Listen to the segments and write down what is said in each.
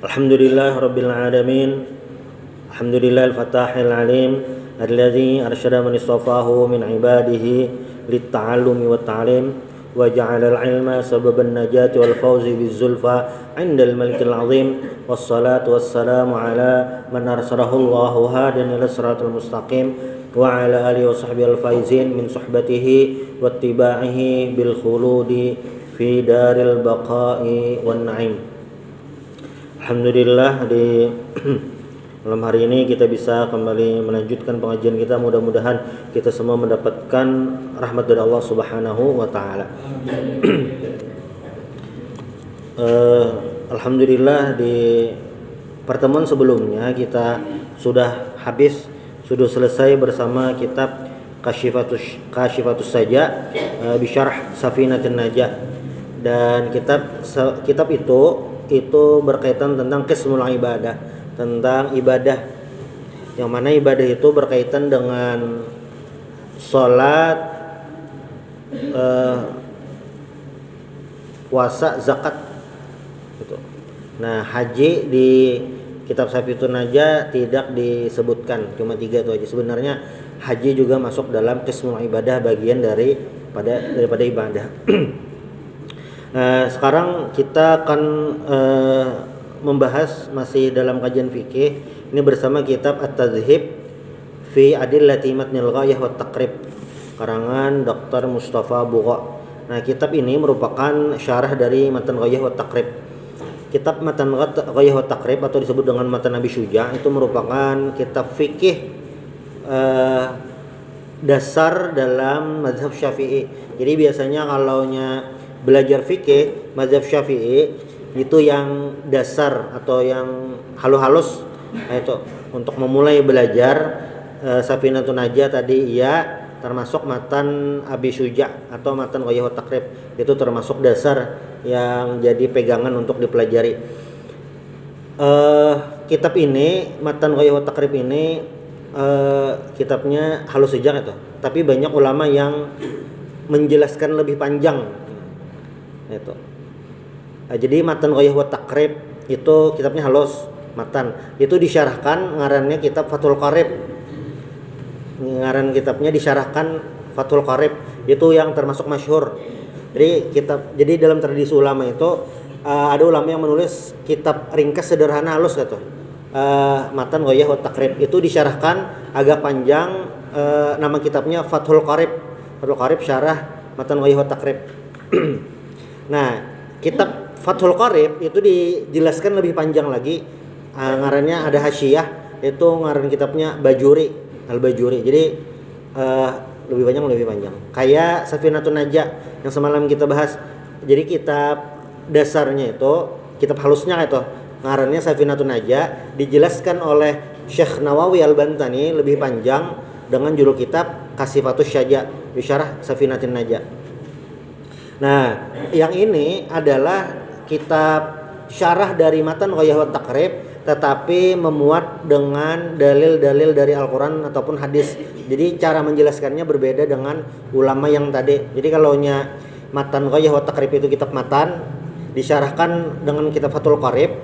Alhamdulillah Rabbil Alamin. Alhamdulillah al-Fatahil Alim alladhi arsyada man istafahu min ibadihi lit-ta'allumi wat-ta'lim wa ja'ala al-ilma sababan najati wal fawzi biz-zulfa 'inda al-malikil 'azim wassalatu wassalamu ala man arsalahu Allahu hadiyan ila siratal mustaqim wa ala alihi wa sahbihi al-faizin min suhbatihi wattiba'ihi bil khuludi fi daril baqa'i wan na'im. Alhamdulillah di malam hari ini kita bisa kembali melanjutkan pengajian kita. Mudah-mudahan kita semua mendapatkan rahmat dari Allah Subhanahu wa taala. Alhamdulillah di pertemuan sebelumnya kita sudah selesai bersama kitab Kashifatus Saja bisyarh Safinatin Najah, dan kitab itu berkaitan tentang qismul ibadah, tentang ibadah, yang mana ibadah itu berkaitan dengan sholat, puasa, zakat gitu. Nah, haji di kitab Safinatul Najah tidak disebutkan, cuma 3 itu aja. Sebenarnya haji juga masuk dalam qismul ibadah, bagian daripada ibadah. Sekarang kita akan membahas masih dalam kajian fikih ini bersama kitab At-Tadhhib fi Adillati Matnil Ghayah wa Taqrib karangan Dr. Mustafa Bugha. Nah, kitab ini merupakan syarah dari Matan Ghayah wa Taqrib. Kitab Matan Ghayah wa Taqrib atau disebut dengan Matan Abi Syuja itu merupakan kitab fikih dasar dalam mazhab Syafi'i. Jadi biasanya kalaunya belajar fikih mazhab Syafi'i itu yang dasar atau yang halus-halus, itu untuk memulai belajar Safinatul Najah tadi ya, termasuk Matan Abi Syuja atau Matan Ghayah wa Taqrib, itu termasuk dasar yang jadi pegangan untuk dipelajari. Kitab ini Matan Ghayah wa Taqrib ini kitabnya halus saja itu, tapi banyak ulama yang menjelaskan lebih panjang itu. Jadi Matan Ghayah wa Taqrib itu kitabnya halus, matan. Itu disyarahkan, ngarannya kitab Fathul Qarib. Ngaran kitabnya disyarahkan Fathul Qarib, itu yang termasuk masyhur. Jadi dalam tradisi ulama itu ada ulama yang menulis kitab ringkas sederhana halus gitu. Matan Ghayah wa Taqrib itu disyarahkan agak panjang, nama kitabnya Fathul Qarib. Fathul Qarib syarah Matan Ghayah wa Taqrib. Nah, kitab Fathul Qarib itu dijelaskan lebih panjang lagi. Ngarannya ada hasyiyah, itu ngaran kitabnya Bajuri, Al-Bajuri. Jadi lebih panjang. Kayak Safinatul Najah yang semalam kita bahas. Jadi kitab dasarnya itu, kitab halusnya itu ngarannya Safinatul Najah, dijelaskan oleh Syekh Nawawi Al-Bantani lebih panjang dengan judul kitab Kashifatus Saja bisyarah Safinatul Najah. Nah, yang ini adalah kitab syarah dari Matan Ghayah wa Taqrib, tetapi memuat dengan dalil-dalil dari Al-Quran ataupun hadis. Jadi cara menjelaskannya berbeda dengan ulama yang tadi. Jadi kalaunya Matan Ghayah wa Taqrib itu kitab matan, disyarahkan dengan kitab Fathul Qarib,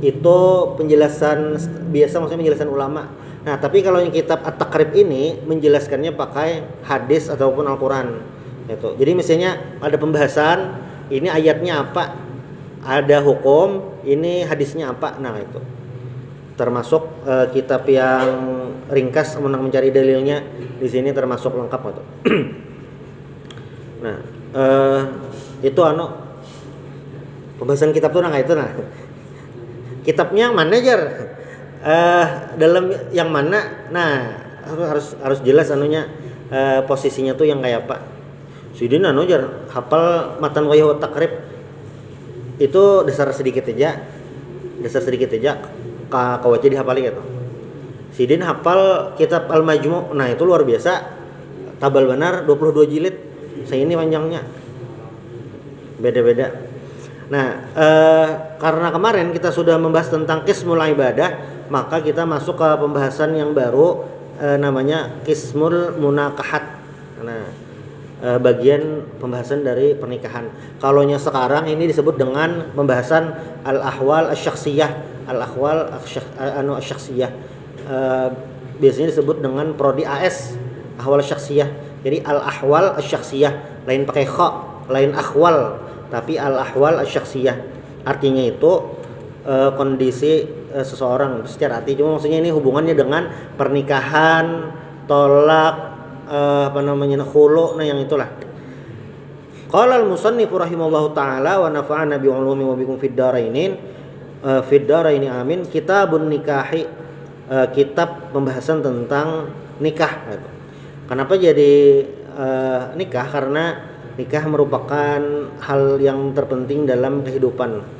itu penjelasan biasa, maksudnya penjelasan ulama. Nah, tapi kalau yang kitab At-Taqrib ini menjelaskannya pakai hadis ataupun Al-Quran. Itu. Jadi misalnya ada pembahasan, ini ayatnya apa, ada hukum, ini hadisnya apa. Nah, itu termasuk kitab yang ringkas mencari dalilnya di sini termasuk lengkap itu. Nah, itu pembahasan kitab tuh itu. Nah, kitabnya yang mana jar? Dalam yang mana? Nah, harus jelas posisinya tuh yang kayak apa. Sidin jar hafal Matan Ghayah wa Taqrib itu dasar sedikit aja kawaja dihafali gitu. Sidin hafal kitab Al-Majmu', nah itu luar biasa, tabal benar 22 jilid, saya ini panjangnya beda-beda. Nah, karena kemarin kita sudah membahas tentang qismul ibadah, maka kita masuk ke pembahasan yang baru, namanya qismul munakahat. Nah, bagian pembahasan dari pernikahan. Kalaunya sekarang ini disebut dengan pembahasan al-ahwal asy-syakhsiyah, al-ahwal asy-syakhsiyah. Biasanya disebut dengan prodi AS, ahwal syakhsiyah. Jadi al-ahwal asy-syakhsiyah, lain pakai kha, lain ahwal, tapi al-ahwal asy-syakhsiyah. Artinya itu kondisi seseorang secara arti, cuma maksudnya ini hubungannya dengan pernikahan, tolak, khulu, nah yang itulah. Qala al-musannif rahimallahu taala wa nafa'ana bi ulumi wa bikum fid dharainin amin. Kitabun nikahi, kitab pembahasan tentang nikah. Kenapa jadi nikah? Karena nikah merupakan hal yang terpenting dalam kehidupan.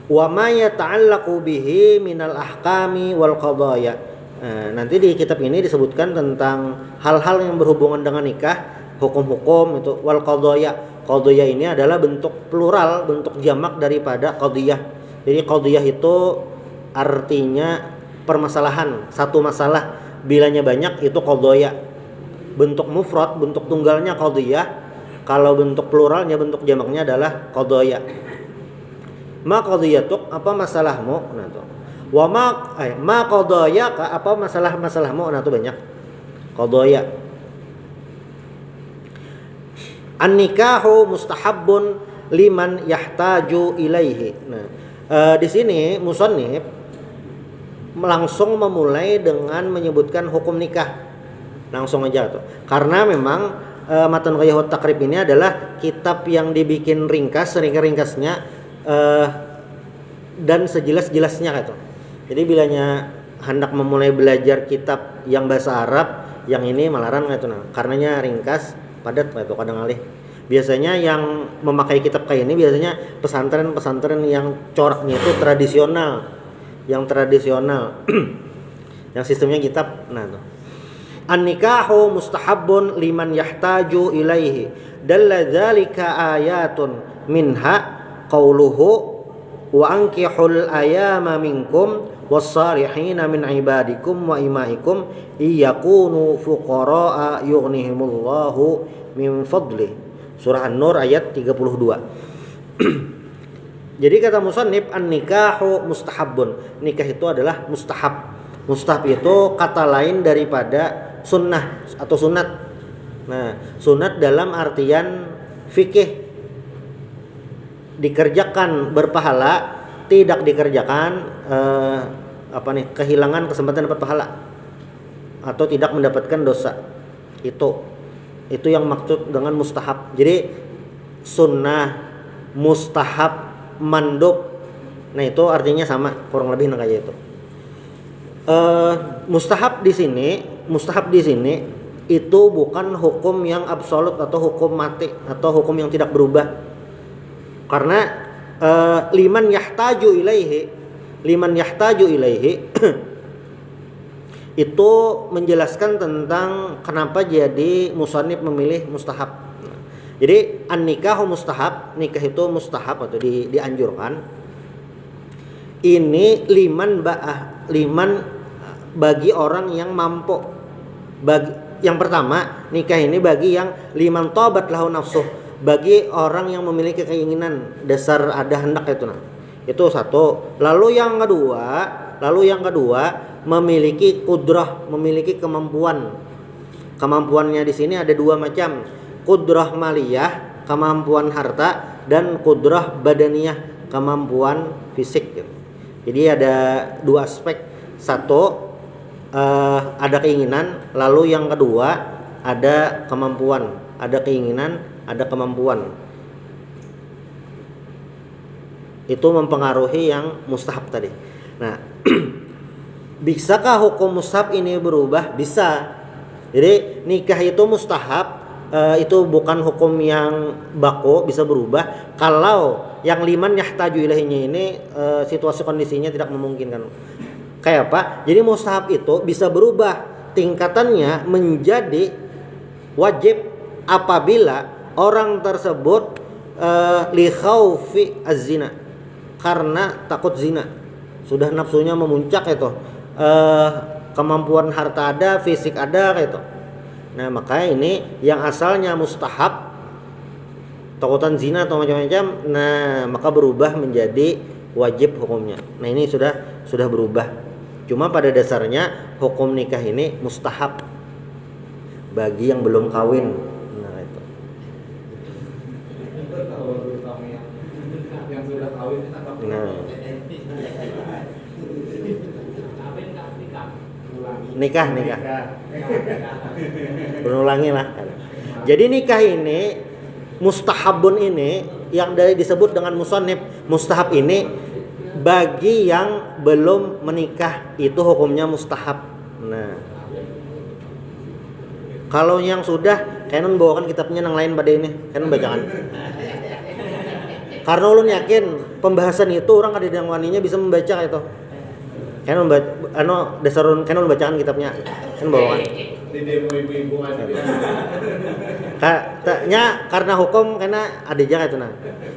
Wa ma yata'allaqu bihi minal ahkami wal qadaya. Nanti di kitab ini disebutkan tentang hal-hal yang berhubungan dengan nikah, hukum-hukum itu wal qadaya. Qadaya ini adalah bentuk plural, bentuk jamak daripada qadiyah. Jadi qadiyah itu artinya permasalahan, satu masalah, bilanya banyak itu qadaya. Bentuk mufrad, bentuk tunggalnya qadiyah. Kalau bentuk pluralnya, bentuk jamaknya adalah qadaya. Ma qadiyatuk, apa masalahmu? Nah tuh. Wa ma qadayaka, apa masalahmu? Nah tuh banyak. Qadaya. An-nikahu mustahabbun liman yahtaju ilaihi. Nah, di sini musannif langsung memulai dengan menyebutkan hukum nikah. Langsung aja tuh. Karena memang Matan Ghayahut Taqrib ini adalah kitab yang dibikin ringkas, ringkas-ringkasnya dan sejelas-jelasnya gitu. Jadi bilanya hendak memulai belajar kitab yang bahasa Arab, yang ini malaran gitu nah. Karenanya ringkas, padat gitu kadang alih. Biasanya yang memakai kitab kayak ini biasanya pesantren-pesantren yang coraknya itu tradisional. Yang tradisional. Yang sistemnya kitab nah tuh. An-nikahu mustahabbun liman yahtaju ilaihi. Dalla dzalika ayatun minha qauluhu wa ankihul ayama minkum was-salihina min ibadikum wa imaikum iyakunu fuqara'a yughnihimullahu min fadli. Surah An-Nur ayat 32. Jadi kata musannif an-nikahu mustahabbun. Nikah itu adalah mustahab. Mustahab itu kata lain daripada sunnah atau sunat. Nah, sunat dalam artian fikih, dikerjakan berpahala, tidak dikerjakan kehilangan kesempatan dapat pahala atau tidak mendapatkan dosa. Itu yang maksud dengan mustahab. Jadi sunnah, mustahab, mandub, nah itu artinya sama kurang lebih kayak itu. Mustahab di sini itu bukan hukum yang absolut atau hukum mati atau hukum yang tidak berubah. Karena liman yahtaju ilaihi itu menjelaskan tentang kenapa jadi musannif memilih mustahab. Jadi an-nikahu mustahab, nikah itu mustahab atau dianjurkan. Ini liman bagi orang yang mampu. Yang pertama, nikah ini bagi yang liman tobat lahu nafsuh, bagi orang yang memiliki keinginan dasar ada hendak itu nah. Itu satu. Lalu yang kedua memiliki kudrah, memiliki kemampuan. Kemampuannya di sini ada dua macam. Kudrah maliyah, kemampuan harta, dan kudrah badaniyah, kemampuan fisik gitu. Jadi ada dua aspek. Satu ada keinginan, lalu yang kedua ada kemampuan. Ada keinginan, ada kemampuan. Itu mempengaruhi yang mustahab tadi. Nah, bisakah hukum mustahab ini berubah? Bisa. Jadi nikah itu mustahab, itu bukan hukum yang baku, bisa berubah kalau yang liman yahtaju ilaihinya ini situasi kondisinya tidak memungkinkan. Kayak apa? Jadi mustahab itu bisa berubah tingkatannya menjadi wajib apabila orang tersebut li khaufi az-zina, karena takut zina. Sudah nafsunya memuncak itu. Kemampuan harta ada, fisik ada gitu. Nah, maka ini yang asalnya mustahab, takutan zina atau macam-macam, nah maka berubah menjadi wajib hukumnya. Nah, ini sudah berubah. Cuma pada dasarnya hukum nikah ini mustahab bagi yang belum kawin. Nah, itu. Yang sudah kawin Nah. Nikah. Ulangi lah. Jadi nikah ini mustahabun ini yang dari disebut dengan musannif mustahab ini bagi yang belum menikah itu hukumnya mustahab. Nah, kalau yang sudah kalian bawakan kitabnya yang lain pada ini kalian bacakan. Karena ulun yakin pembahasan itu orang ada yang waninya bisa membaca itu. Kalian membaca dasar kalian membacakan kitabnya. Kalian bawakan. di demo ibu-ibu aja. Katanya karena hukum karena ada jaga itu nah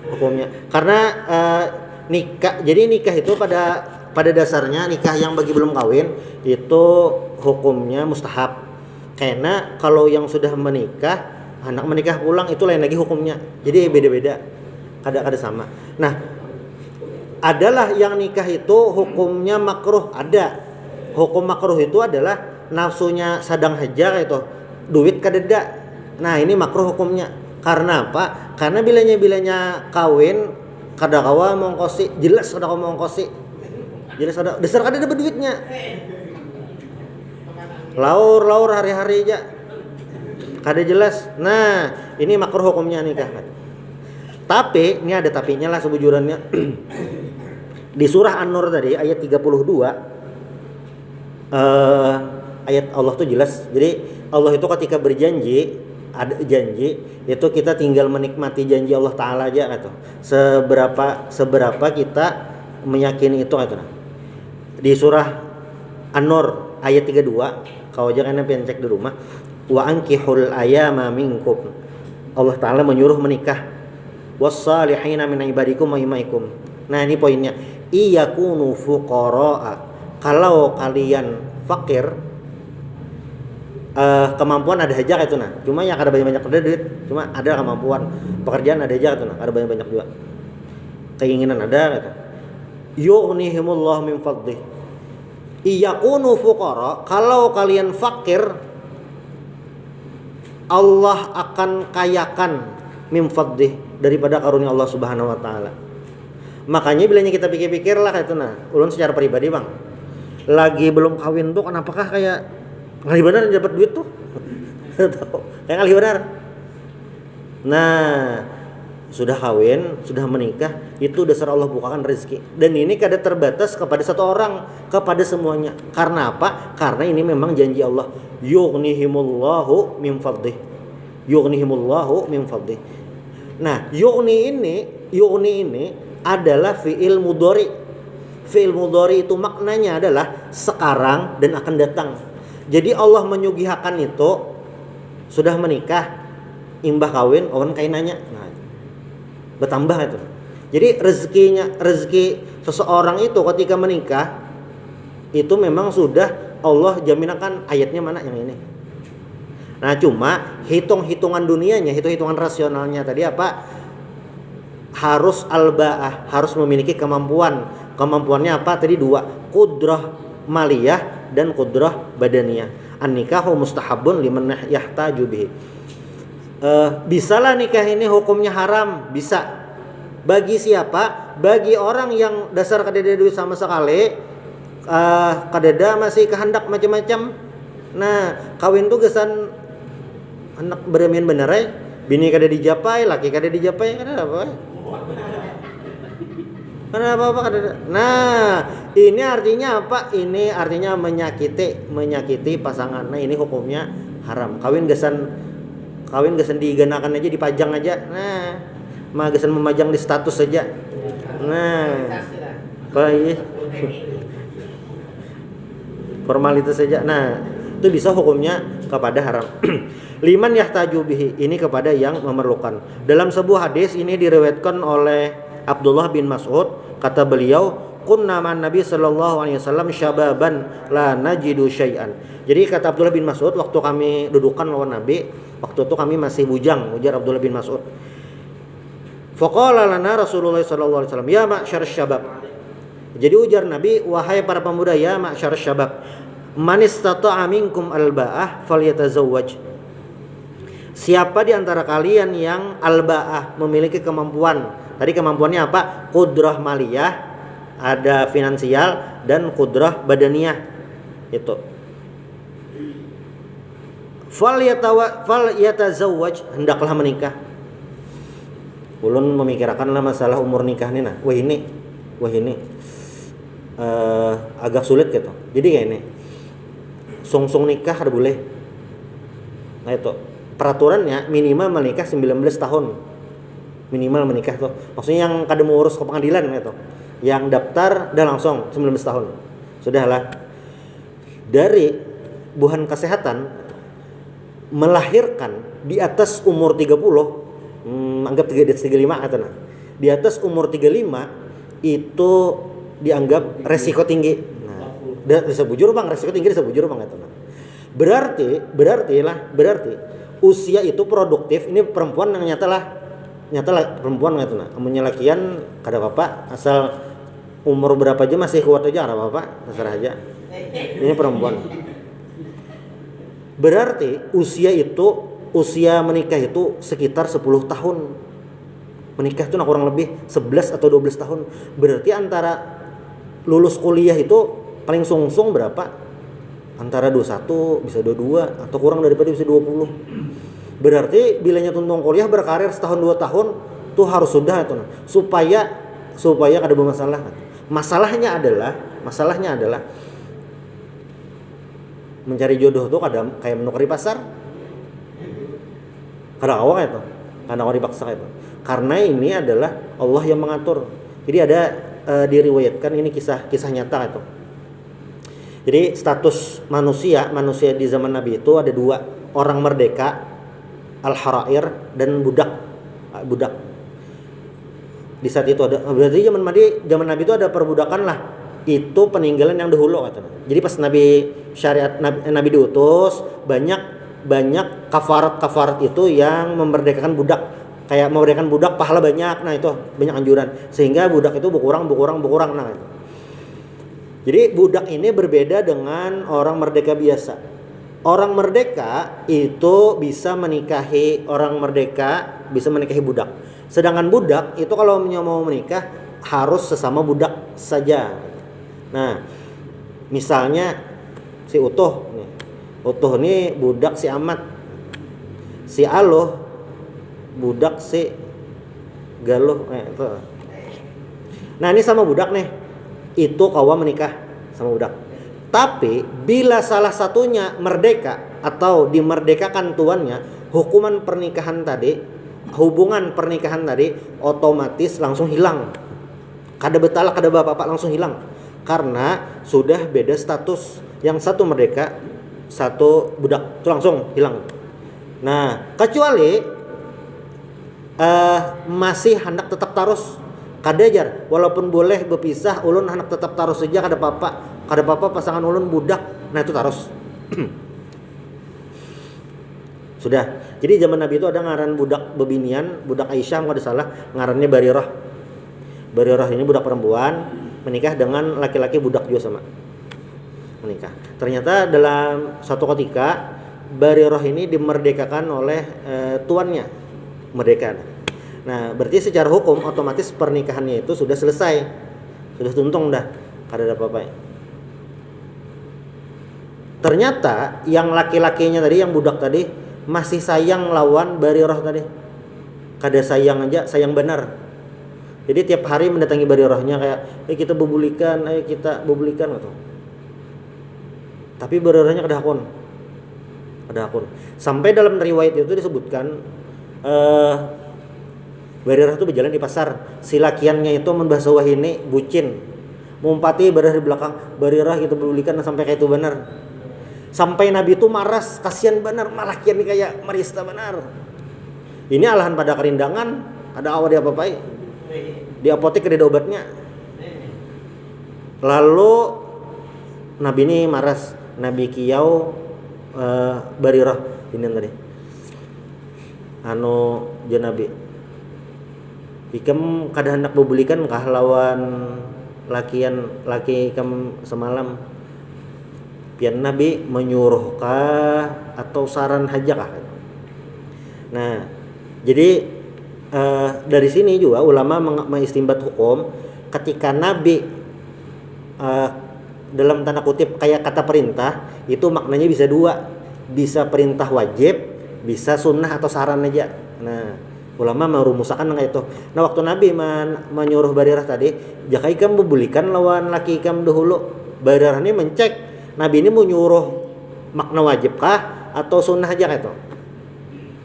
hukumnya. Karena nikah. Jadi nikah itu pada dasarnya nikah yang bagi belum kawin itu hukumnya mustahab. Karena kalau yang sudah menikah, anak menikah pulang itu lain lagi hukumnya. Jadi beda-beda. Kada sama. Nah, adalah yang nikah itu hukumnya makruh, ada. Hukum makruh itu adalah nafsunya sadang hajar itu, duit kadeda. Nah, ini makruh hukumnya. Karena apa? Karena bilanya kawin kada kawa mongkosi, jelas kada kawa mongkosi. Jelas ada dasar kada dapat duitnya. Laur hari-hari aja. Kada jelas. Nah, ini makruh hukumnya nikah. Tapi, ini ada tapinya lah sebujurannya. Di surah An-Nur tadi ayat 32 ayat Allah tuh jelas. Jadi Allah itu ketika berjanji, ada janji itu kita tinggal menikmati janji Allah Ta'ala aja gitu. Seberapa kita meyakini itu gitu. Di surah An-Nur ayat 32 kau jangan cek di rumah. Wa ankihul ayama minkum. Allah Ta'ala menyuruh menikah. Wassalihina min ibadikum wa imaikum. Nah, ini poinnya. Iyakunu fuqara'a. Kalau kalian fakir, kemampuan ada aja itu nah. Cuma yang ada banyak duit, cuma ada kemampuan. Pekerjaan ada aja itu nah, ada banyak juga. Keinginan ada gitu. Yughnihimullah min fadlih. Iyakunu fuqara, kalau kalian fakir Allah akan kayakan min fadlih daripada karunia Allah Subhanahu wa taala. Makanya bilanya kita pikir-pikir lah itu nah, ulun secara pribadi Bang. Lagi belum kawin tuh kenapakah kayak ngalih benar dapat duit tuh? Kayak ngalih benar. Nah, sudah kawin, sudah menikah, itu dasar Allah bukakan rezeki. Dan ini kada terbatas kepada satu orang, kepada semuanya. Karena apa? Karena ini memang janji Allah. Yughnihimullahu min fadlih. Yughnihimullahu min fadlih. Nah, yughni ini adalah fi'il mudhari. Fi'il mudhari itu maknanya adalah sekarang dan akan datang. Jadi Allah menyugihakan itu sudah menikah, imbah kawin, orang kainanya. Nah, bertambah itu. Jadi rezeki seseorang itu ketika menikah itu memang sudah Allah jaminakan. Ayatnya mana yang ini? Nah, cuma hitung-hitungan dunianya, hitung-hitungan rasionalnya tadi apa? Harus alba'ah, harus memiliki kemampuan. Kemampuannya apa? Tadi dua, qudrah maliyah dan qudrah badaniyah. An-nikahu mustahabun liman yahtaju bihi. Bisalah nikah ini hukumnya haram, bisa. Bagi siapa? Bagi orang yang dasar kadeda duit sama sekali, kadeda masih kehendak macam-macam. Nah, kawin tuh gesan anak beremian bener ya. Bini kada dijapai, laki kada dijapai, kada apa? Kada apa kada. Nah, ini artinya apa? Ini artinya menyakiti pasangan. Nah, ini hukumnya haram. Kawin gesan digenakan aja, dipajang aja. Nah, mah gesan memajang di status saja. Nah, baik. Formalitas saja. Nah, itu bisa hukumnya kepada haram. Liman yahtaju bihi, ini kepada yang memerlukan. Dalam sebuah hadis ini diriwayatkan oleh Abdullah bin Mas'ud, kata beliau, kunna ma'an Nabi sallallahu alaihi wasallam syababan la najidu syai'an. Jadi kata Abdullah bin Mas'ud, waktu kami dudukan lawan Nabi, waktu itu kami masih bujang, ujar Abdullah bin Mas'ud. Faqala lana Rasulullah sallallahu alaihi wasallam, ya ma'syar syabab. Jadi ujar Nabi, wahai para pemuda, ya ma'syar syabab, man istata'a minkum alba'ah falyatazawwaj. Siapa di antara kalian yang alba'ah, memiliki kemampuan. Tadi kemampuannya apa? Qudrah maliyah, ada finansial, dan qudrah badaniyah. Itu. Falyatazawwaj, hendaklah menikah. Ulun memikirkanlah masalah umur nikah ini. Wah ini agak sulit gitu. Jadi kayak ini. Sung nikah ada boleh. Nah itu. Peraturannya minimal menikah 19 tahun. Minimal menikah tuh. Maksudnya yang kada mau urus ke pengadilan gitu. Yang daftar dan langsung 19 tahun. Sudahlah. Dari buhan kesehatan melahirkan di atas umur 30, anggap 35 katanya. Di atas umur 35 itu dianggap resiko tinggi. Nah, bisa bujur Bang, resiko tinggi bisa bujur Bang katanya. Berarti usia itu produktif. Ini perempuan yang nyata perempuan gitu nah. Amunnya lakian kada apa-apa, asal umur berapa aja masih kuat aja kada apa-apa, terserah aja. Ini perempuan. Berarti usia menikah itu sekitar 10 tahun. Menikah itu kurang lebih 11 atau 12 tahun. Berarti antara lulus kuliah itu paling sungsung berapa? Antara 21 bisa 22 atau kurang daripada bisa 20. Berarti bilanya tuntung kuliah berkarir setahun 2 tahun tuh harus sudah itu supaya kada bermasalah. Masalahnya adalah mencari jodoh tuh kadang kayak menukari pasar. Kada awak itu. Kada dipaksa itu. Karena ini adalah Allah yang mengatur. Jadi ada diriwayatkan ini kisah nyata itu. Jadi status manusia di zaman Nabi itu ada 2, orang merdeka al-harair dan budak. Di saat itu ada, berarti zaman Nabi itu ada perbudakan lah. Itu peninggalan yang dahulu katanya. Jadi pas Nabi diutus, banyak kafarat itu yang memerdekakan budak. Kayak memerdekakan budak pahala banyak. Nah, itu banyak anjuran. Sehingga budak itu berkurang nah itu. Jadi budak ini berbeda dengan orang merdeka biasa. Orang merdeka itu bisa menikahi budak. Sedangkan budak itu kalau mau menikah harus sesama budak saja. Nah, misalnya si Utuh nih budak si Amat. Si Aloh budak si Galuh. Nah, ini sama budak nih. Itu kawa menikah sama budak. Tapi bila salah satunya merdeka atau dimerdekakan tuannya, hubungan pernikahan tadi otomatis langsung hilang. Kada betala, kada bapak langsung hilang. Karena sudah beda status. Yang satu merdeka, satu budak, itu langsung hilang. Nah, kecuali masih hendak tetap tarus. Kadajar, walaupun boleh berpisah, ulun anak tetap taruh saja kada apa-apa pasangan ulun budak, nah itu tarus. Sudah. Jadi zaman Nabi itu ada ngaran budak bebinian, budak Aisyah kalau ada salah, ngarannya Barirah. Barirah ini budak perempuan menikah dengan laki-laki budak juga sama. Menikah. Ternyata dalam suatu ketika Barirah ini dimerdekakan oleh tuannya. Merdeka. Nah, berarti secara hukum otomatis pernikahannya itu sudah selesai. Sudah tuntung dah. Kada ada apa-apa. Ternyata yang laki-lakinya tadi, yang budak tadi masih sayang lawan Barirah tadi. Kada sayang aja, sayang benar. Jadi tiap hari mendatangi Barirahnya kayak, kita bebulikan gitu. Tapi Barirahnya kada hakun. Sampai dalam riwayat itu disebutkan Barirah itu berjalan di pasar, si lakiannya itu membahasa wahini bucin, mumpati Barirah di belakang, Barirah gitu berulikan sampai kayak itu benar. Sampai Nabi itu maras, kasihan benar, malakian ini kayak marista benar. Ini alahan pada kerindangan, ada awal dia apa-apai. Di apotek ada obatnya. Lalu Nabi ini maras, Nabi Kiyau Barirah ini tadi. Anu jeung Nabi. Ikam kada hendak bebulikan kah lawan laki ikam semalam? Pian Nabi menyuruh kah atau saran haja kah? Nah, jadi dari sini juga ulama mengistimbat hukum ketika Nabi dalam tanda kutip kayak kata perintah itu maknanya bisa dua, bisa perintah wajib, bisa sunnah atau saran aja. Nah, ulama merumuskan kayak itu. Nah, waktu Nabi menyuruh Barirah tadi, jaka ikam bebulikan lawan laki ikam dahulu. Barirah ini mencek Nabi ini mau nyuruh makna wajib kah atau sunnah aja kayak itu.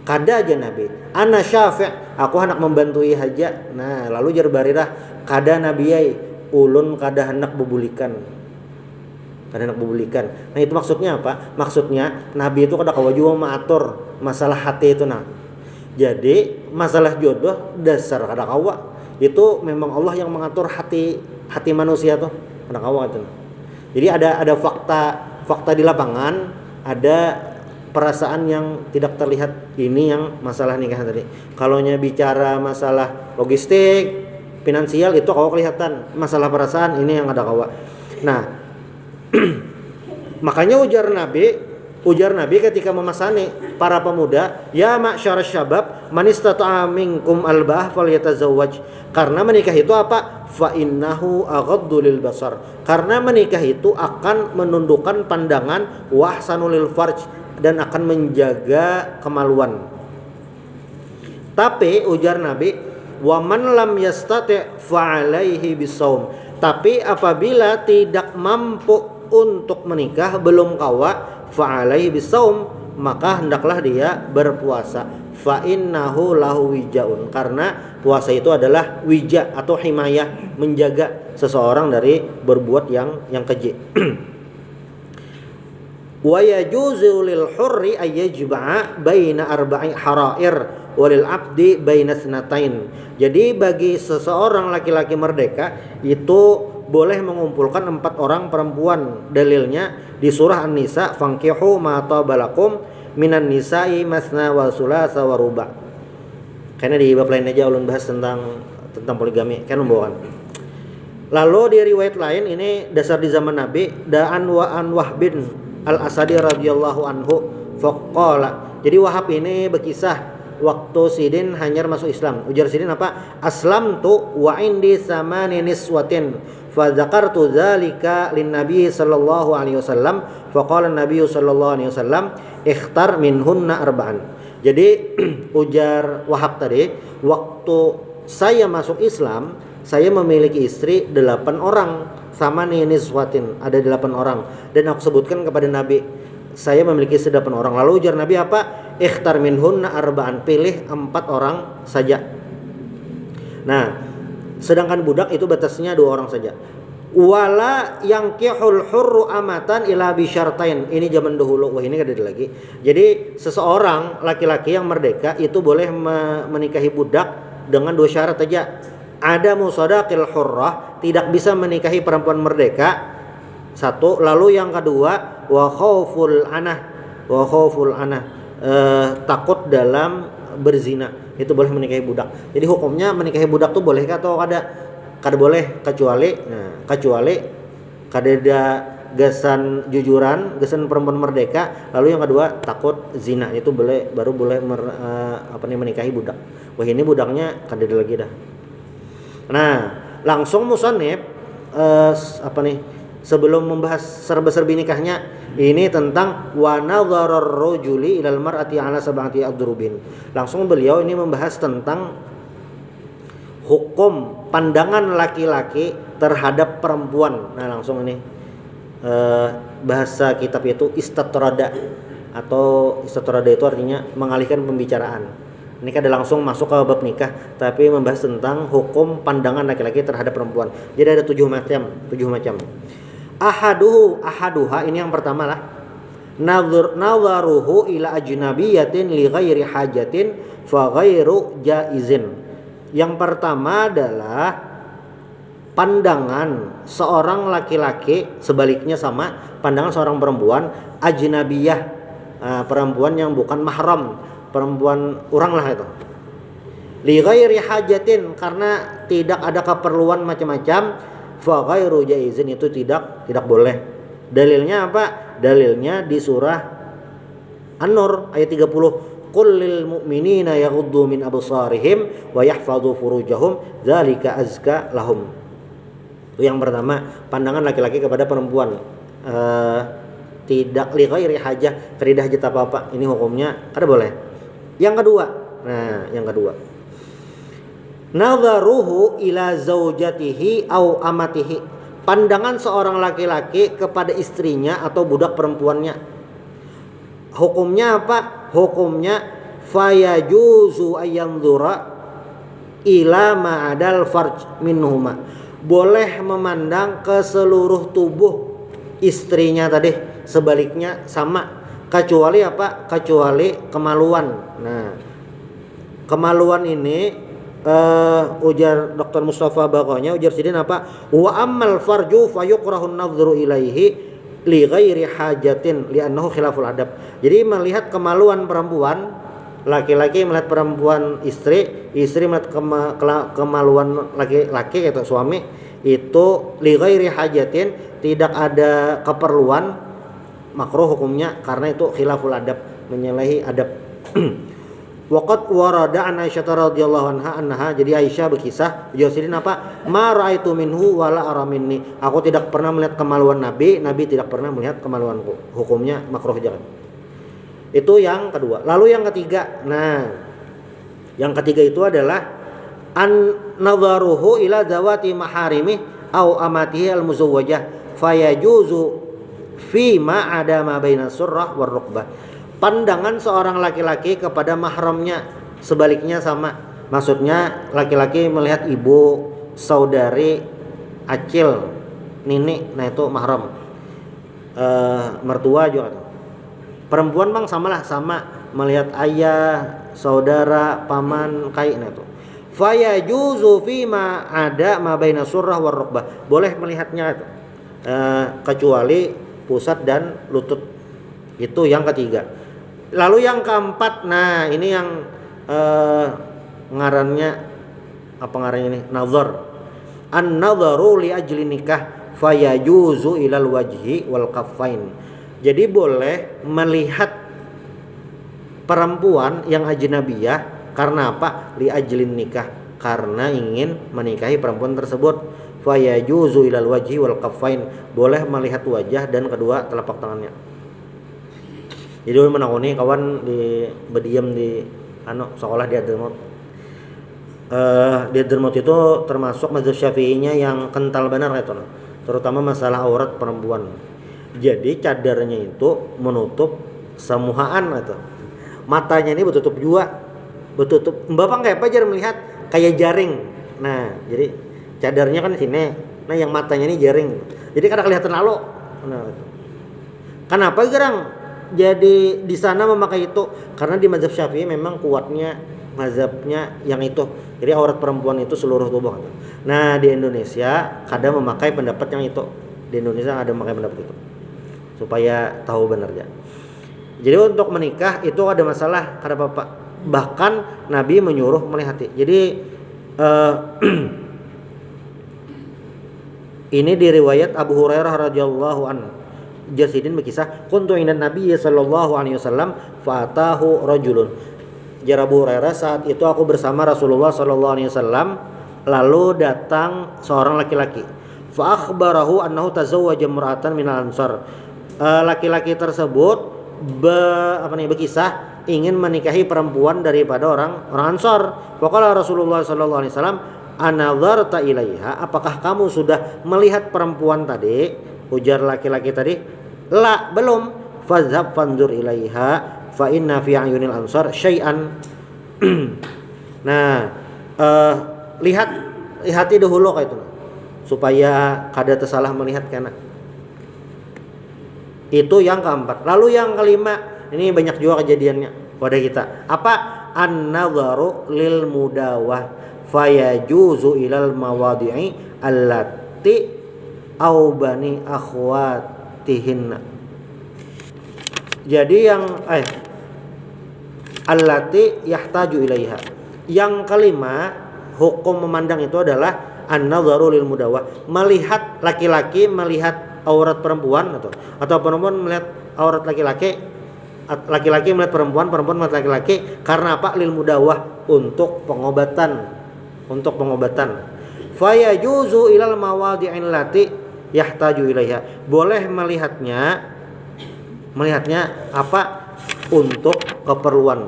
Kada aja Nabi, ana syafi', aku hendak membantui haja. Nah, lalu jar Barirah, kada Nabi ai, ulun kada hendak bebulikan. Kada hendak bebulikan. Nah, itu maksudnya apa? Maksudnya Nabi itu kada kawaju mengatur masalah hati itu nah. Jadi, masalah jodoh dasar kada kawa. Itu memang Allah yang mengatur hati manusia tuh. Kada kawa itu. Jadi ada fakta di lapangan, ada perasaan yang tidak terlihat. Ini yang masalah nikah tadi. Kalau bicara masalah logistik, finansial itu kalau kelihatan. Masalah perasaan ini yang ada kawa. Nah, makanya ujar Nabi ketika memasani para pemuda, ya ma'syar syabab man istata'a minkum alba'ah falyatazawwaj. Karena menikah itu apa? Fa innahu aghaddu lil basar. Karena menikah itu akan menundukkan pandangan, wa ahsanu lil farj, dan akan menjaga kemaluan. Tapi ujar Nabi, wa man lam yastati' fa alaihi bisawm. Tapi apabila tidak mampu untuk menikah, belum kawa, fa alaihi bisawm, maka hendaklah dia berpuasa. Fa innahu lahu wijaun, karena puasa itu adalah wija atau himayah, menjaga seseorang dari berbuat yang keji. Wa yajuzu lil hurri ay yajma'a baina arba'i harair walil abdi baina sanatain. Jadi bagi seseorang laki-laki merdeka itu boleh mengumpulkan 4 orang perempuan. Dalilnya di surah An-Nisa, fankihu ma tabalakum minan nisa'i masna wa sulasa wa ruba. Karena di bab lain aja ulun bahas tentang poligami kan membawakan. Lalu di riwayat lain ini dasar di zaman Nabi, da'an wa an Wahbin al-Asadi radhiyallahu anhu faqala. Jadi Wahab ini berkisah waktu Sidin hanyar masuk Islam. Ujar Sidin apa? Aslamtu wa indi samani niswatin fa dzakartu dzalika lin nabi sallallahu alaihi wasallam faqala an-nabiy sallallahu alaihi wasallam ikhtar minhunna arba'an. Jadi ujar Wahab tadi, waktu saya masuk Islam, saya memiliki istri 8 orang, sama niswatin, ada 8 orang, dan aku sebutkan kepada Nabi saya memiliki 8 orang. Lalu ujar Nabi apa? Ikhtar minhunna arba'an, pilih 4 orang saja. Nah, sedangkan budak itu batasnya 2 orang saja. Wala yankihul hurru amatan ila bisyartain. Ini zaman dahulu. Wah, ini ada lagi. Jadi seseorang laki-laki yang merdeka itu boleh menikahi budak dengan 2 syarat saja. Ada musadaqil hurrah, tidak bisa menikahi perempuan merdeka. 1. Lalu yang kedua, wa khauful anah. Takut dalam berzina. Itu boleh menikahi budak. Jadi hukumnya menikahi budak tuh boleh atau kada boleh, kecuali kada ada gasan jujuran, gasan perempuan merdeka. Lalu yang kedua takut zina, itu boleh, baru boleh menikahi budak. Wah, ini budaknya kada ada lagi dah. Nah, langsung musannif sebelum membahas serba-serbi nikahnya, ini tentang wa nadharar rajuli ilal mar'ati ala sab'ati adrubin. Langsung beliau ini membahas tentang hukum pandangan laki-laki terhadap perempuan. Nah, langsung ini bahasa kitab itu istatrada, atau istatrada itu artinya mengalihkan pembicaraan. Ini kada langsung masuk ke bab nikah, tapi membahas tentang hukum pandangan laki-laki terhadap perempuan. Jadi ada 7 macam. Ahaduha, ini yang pertama lah. Nadharuhu ila ajnabiyatin li ghairi hajatin fa ghairu jaizin. Yang pertama adalah pandangan seorang laki-laki sebaliknya sama pandangan seorang perempuan ajnabiyah, perempuan yang bukan mahram, perempuan orang lah itu. Li ghairi hajatin, karena tidak ada keperluan macam-macam, fa ghairu jaizin, itu tidak boleh. Dalilnya apa? Dalilnya di surah An-Nur ayat 30. Qul lil mu'minina yaghuddu min absarihim wa yahfazu furujahum dzalika azka lahum. Itu yang pertama, pandangan laki-laki kepada perempuan tidak li ghairi hajah, tidak hajat apa-apa. Ini hukumnya kada boleh. Yang kedua, nadharuhu ila zaujatihi au amatihi, pandangan seorang laki-laki kepada istrinya atau budak perempuannya. Hukumnya apa? Hukumnya fayajuzu ayyandhura ila ma'adal farj minhuma, boleh memandang ke seluruh tubuh istrinya tadi, sebaliknya sama, kecuali apa? Kecuali kemaluan. Nah, kemaluan ini ujar Dr. Mustafa Bakonya, ujar sidin apa? Wa ammal farju fayukrahun nadhru ilaihi li ghairi hajatin li'annahu khilaful adab. Jadi melihat kemaluan perempuan, laki-laki melihat perempuan istri melihat kemaluan laki-laki atau suami, itu li ghairi hajatin, tidak ada keperluan, makruh hukumnya karena itu khilaful adab, menyalahi adab. Waqad warada an Aisyah radhiyallahu anha, jadi Aisyah berkisah, Josidin apa? Ma raaitu minhu wala ara minni. Aku tidak pernah melihat kemaluan Nabi tidak pernah melihat kemaluanku. Hukumnya makruh jangan. Itu yang kedua. Lalu yang ketiga. Nah, yang ketiga itu adalah an nadharuhu ila zawati maharimi au amatihi al-muzawwajah fayajuzu fi ma ada ma baina surrah war rukbah. Pandangan seorang laki-laki kepada mahramnya, sebaliknya sama. Maksudnya laki-laki melihat ibu, saudari, acil, nini, nah itu mahram. Mertua juga. Perempuan bang samalah, sama melihat ayah, saudara, paman, kai, nah itu. Fayajuzu fi ma ada ma baina surrah war rukbah. Boleh melihatnya itu. Kecuali pusat dan lutut. Itu yang ketiga. Lalu yang keempat, nah ini yang ngarannya apa ngarannya ini? Nazar. An-nadharu li ajli nikah fayajuzu ilal wajhi wal kaffain. Jadi boleh melihat perempuan yang ajnabiyah karena apa? Li ajli nikah, karena ingin menikahi perempuan tersebut. Fayajuzu ilal wajhi wal kaffain, boleh melihat wajah dan kedua telapak tangannya. Jadi menakuni kawan di berdiam di sekolah di Hadramaut. Di Hadramaut itu termasuk mazhab Syafi'inya yang kental benar itu, terutama masalah aurat perempuan. Jadi cadarnya itu menutup semuhaan itu. Matanya ini betutup juga, betutup. Bapak kayak apa jar melihat kayak jaring. Nah, jadi cadarnya kan di sini. Nah, yang matanya ini jaring. Jadi kada kelihatan lalu. Nah, kenapa gerang? Jadi di sana memakai itu karena di mazhab Syafi'i memang kuatnya mazhabnya yang itu. Jadi aurat perempuan itu seluruh tubuh. Nah, di Indonesia kadang memakai pendapat yang itu. Di Indonesia ada memakai pendapat itu. Supaya tahu benar ya. Jadi untuk menikah itu ada masalah kada Bapak. Bahkan Nabi menyuruh melihati. Jadi ini diriwayat Abu Hurairah radhiyallahu anhu. Jasidin berkisah, kuntu indan Nabi sallallahu alaihi wasallam fatahu rajulun. Jar Abu Hurairah, saat itu aku bersama Rasulullah sallallahu alaihi wasallam, lalu datang seorang laki-laki. Fa akhbarahu annahu tazawwaja imra'atan minal ansar. Laki-laki tersebut berkisah ingin menikahi perempuan daripada orang Ansar. Faqala Rasulullah sallallahu alaihi wasallam, "Anadharta ilaiha?" Apakah kamu sudah melihat perempuan tadi? Ujar laki-laki tadi, "La, belum." Fadhhab fanzur ilaiha fa inna fi ayunil ansar syai'an. Nah, lihati dahulu kayak itu supaya kada tersalah melihat kena. Itu yang keempat. Lalu yang kelima, ini banyak juga kejadiannya pada kita. Apa? An-nadharu lil mudawah fayajuzu ilal mawadi'i allati au bani akhwatihinna. Jadi yang allati yahtaju ilaiha. Yang kelima, hukum memandang itu adalah an-nadharu lil mudawwah, melihat laki-laki melihat aurat perempuan atau perempuan melihat aurat laki-laki, laki-laki melihat perempuan, perempuan melihat laki-laki, karena apa? Lil mudawwah, untuk pengobatan, fayajuzu ilal mawadi'il lati yahtaju ilaiha, boleh melihatnya apa? Untuk keperluan,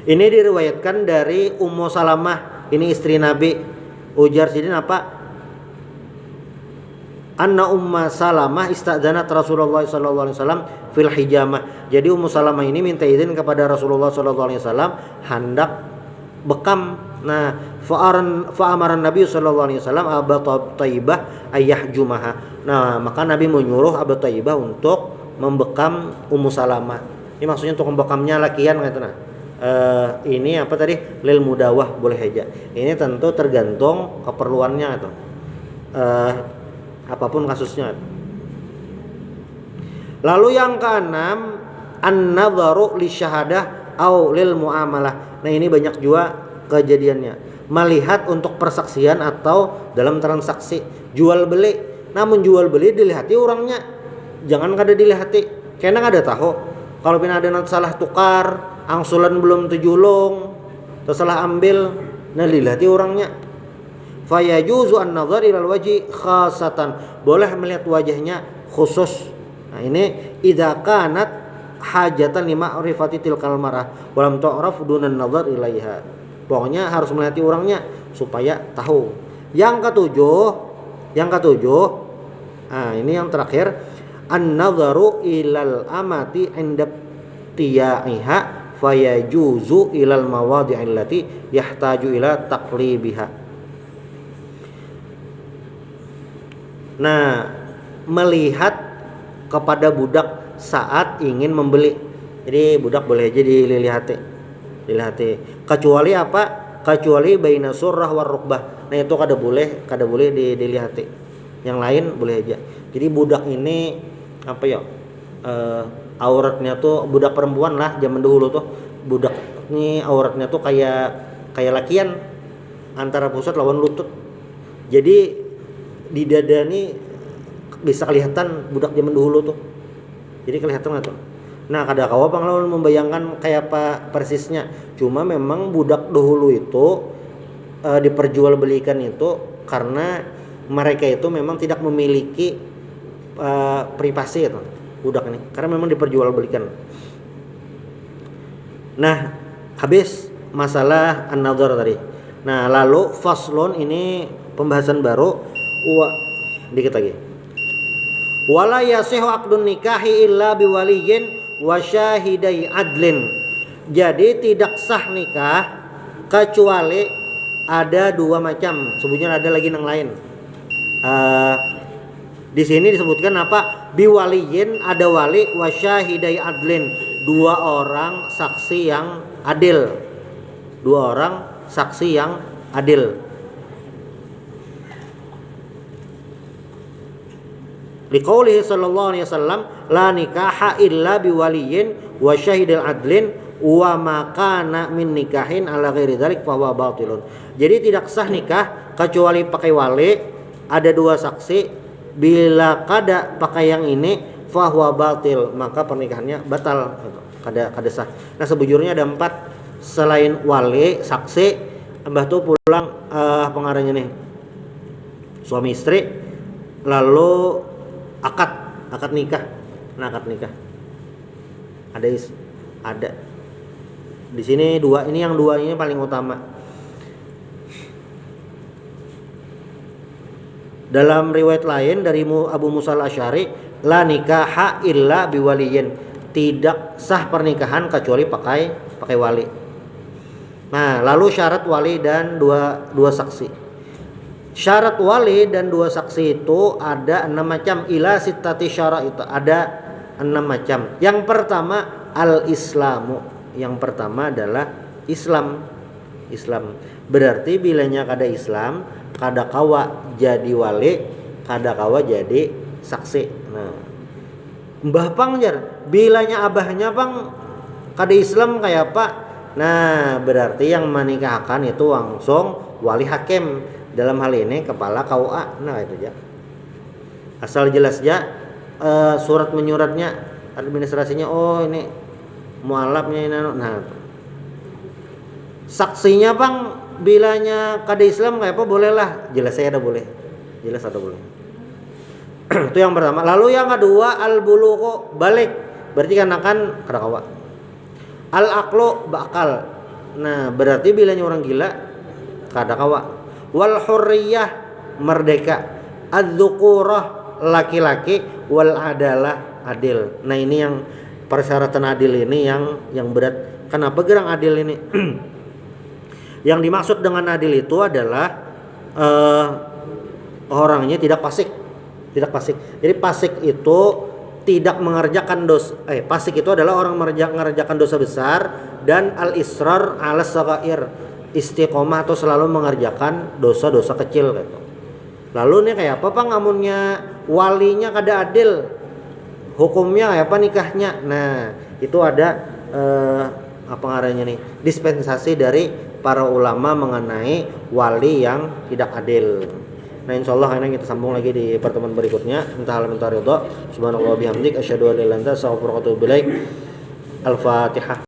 Ini diriwayatkan dari Ummu Salamah, ini istri Nabi. Ujar sidin apa? Anna Ummu Salamah istadzanat Rasulullah sallallahu alaihi wasallam fil hijamah. Jadi Ummu Salamah ini minta izin kepada Rasulullah sallallahu alaihi wasallam hendak bekam. Nah, fa'amaran Nabi sallallahu alaihi wasallam Abu Thaibah ayyahjumaha. Nah, maka Nabi menyuruh Abu Thaibah untuk membekam Ummu Salamah. Ini maksudnya untuk membekamnya lakian katanya. Ini apa tadi? Lil mudawah, boleh aja. Ini tentu tergantung keperluannya atau apapun kasusnya. Lalu yang keenam, an-nadharu li syahadah au lil muamalah. Nah, ini banyak juga kejadiannya. Melihat untuk persaksian atau dalam transaksi jual beli. Namun jual beli dilihati orangnya. Jangan kada dilihati. Karena kada tahu. Kalau pina ada salah tukar, angsulan belum tujulung, tersalah ambil, nah dilihati orangnya. Fayajuzu an-nadhar ilal wajhi khasatan, boleh melihat wajahnya khusus. Nah, ini idza kanat hajatan lima ma'rifati tilkal marah wa lam tu'raf dunan nadhar ilaiha. Pokoknya harus melihat orangnya supaya tahu. Yang ketujuh, nah ini yang terakhir, an-nadharu ilal amati 'inda tiya'iha fayajuzu ilal mawadi'il lati yahtaju ila taqlibiha. Nah, melihat kepada budak saat ingin membeli. Jadi budak boleh aja dilihati. Kecuali apa? Kecuali baina surrah war rukbah. Nah, itu kada boleh dilihati. Yang lain boleh aja. Jadi budak ini apa ya? Auratnya tuh budak perempuan lah zaman dahulu tuh. Budak ini auratnya tuh kayak lakian, antara pusat lawan lutut. Jadi di dada nih bisa kelihatan budak zaman dahulu tuh. Jadi kelihatan tuh. Nah, kada kawa panglawan membayangkan kayak apa persisnya. Cuma memang budak dahulu itu diperjualbelikan itu karena mereka itu memang tidak memiliki privasi itu budak ini, karena memang diperjualbelikan. Nah, habis masalah an-nadhar tadi. Nah, lalu faslun, ini pembahasan baru. Dikit lagi. Wala yasihu aqdun nikahi illa biwaliyin wa syahidai adlin. Jadi tidak sah nikah kecuali ada dua macam. Sebutnya ada lagi yang lain. Di sini disebutkan apa? Biwaliyin, ada wali, wa syahidai adlin, dua orang saksi yang adil. Liqaulihi sallallahu alaihi wasallam la nikaha illa biwaliyin wa syahidil adlin wa ma kana min nikahin ala ghairi dzalik fa huwa batilun. Jadi tidak sah nikah kecuali pakai wali, ada dua saksi. Bila kada pakai yang ini fa huwa batil, maka pernikahannya batal, kada sah. Nah, sebujurnya ada 4 selain wali, saksi, mbah tuh pulang pengarangnya nih. Suami istri, lalu akad nikah. Nah, akad nikah. Ada. Di sini 2, ini yang 2 ini paling utama. Dalam riwayat lain dari Abu Musa al-Asy'ari, la nikaha illa biwaliyin, tidak sah pernikahan kecuali pakai wali. Nah, lalu syarat wali dan dua saksi. Syarat wali dan 2 saksi itu ada 6 macam, ila sittati syara, itu ada 6 macam. Yang pertama al-islamu, yang pertama adalah Islam. Berarti bilanya kada Islam, kada kawa jadi wali, kada kawa jadi saksi. Nah, mbah pang jar, bilanya abahnya pang kada Islam kayak apa? Nah, berarti yang menikahkan itu langsung wali hakim. Dalam hal ini kepala KUA. Nah, itu aja. Asal jelas aja surat menyuratnya, administrasinya, oh ini mualafnya ini. Nah, saksinya bang bilanya kada Islam kayak apa, boleh lah, jelas saya ada boleh, itu yang pertama. Lalu yang kedua al-bulughu, balik, berarti kan kada kawa. Al-aqlu, bakal, nah berarti bilanya orang gila kada kawa. Wal hurriyah, merdeka. Adz-dzukurah, laki-laki. Wal adalah, adil. Nah ini yang persyaratan adil ini yang berat. Kenapa gerang adil ini? Yang dimaksud dengan adil itu adalah orangnya tidak fasik. Jadi fasik itu tidak mengerjakan dosa. Fasik itu adalah orang mengerjakan dosa besar dan al-israr 'ala shaghair, istiqomah atau selalu mengerjakan dosa-dosa kecil gitu. Lalu nih kayak apa ngamunnya walinya kada adil, hukumnya kayak apa nikahnya. Nah itu ada apa ngarannya nih, dispensasi dari para ulama mengenai wali yang tidak adil. Nah insyaallah ini kita sambung lagi di pertemuan berikutnya. Entah hal minta ridha. Subhanallah bihamdik asyhadu an la ilaha illa anta astaghfiruka wa atubu ilaik. Al-Fatihah.